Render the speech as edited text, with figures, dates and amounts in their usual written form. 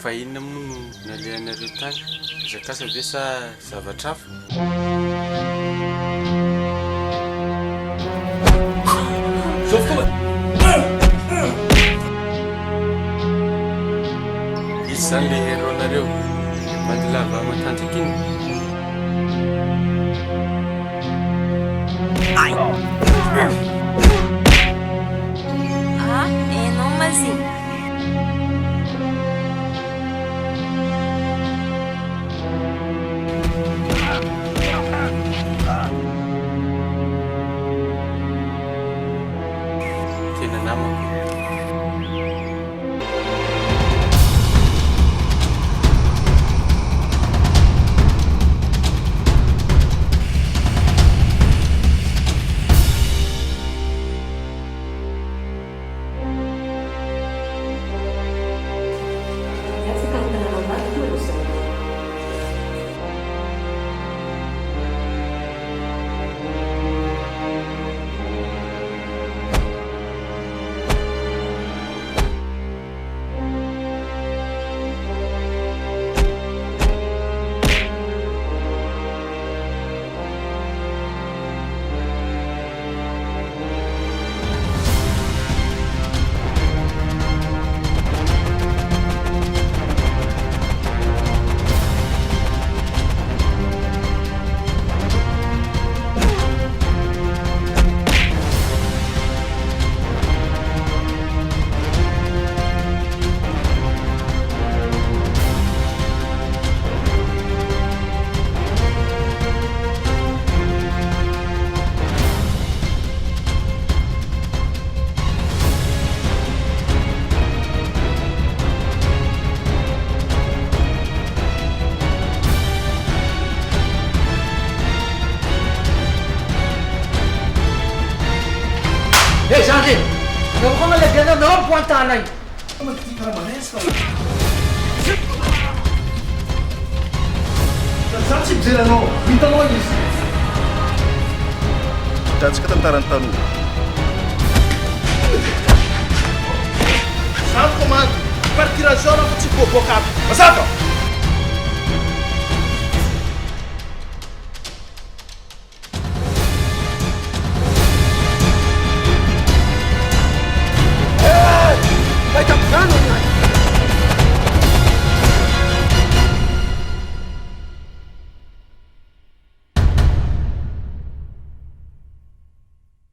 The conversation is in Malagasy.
fa inona moa nalehanareo tany zakasa ve sa zavatra hafa izy zany le heronareo mandilava matanjaka iny enao mazy tena namako Hey, Sandy! Huwag ko malagyan na noon po ang tanay! Magkiti ka naman, Esko. Sansi, Zerano, bintang mo yun. That's katantaran-tanu. Santo, man, partirà giorno che ci può boccato. Masato!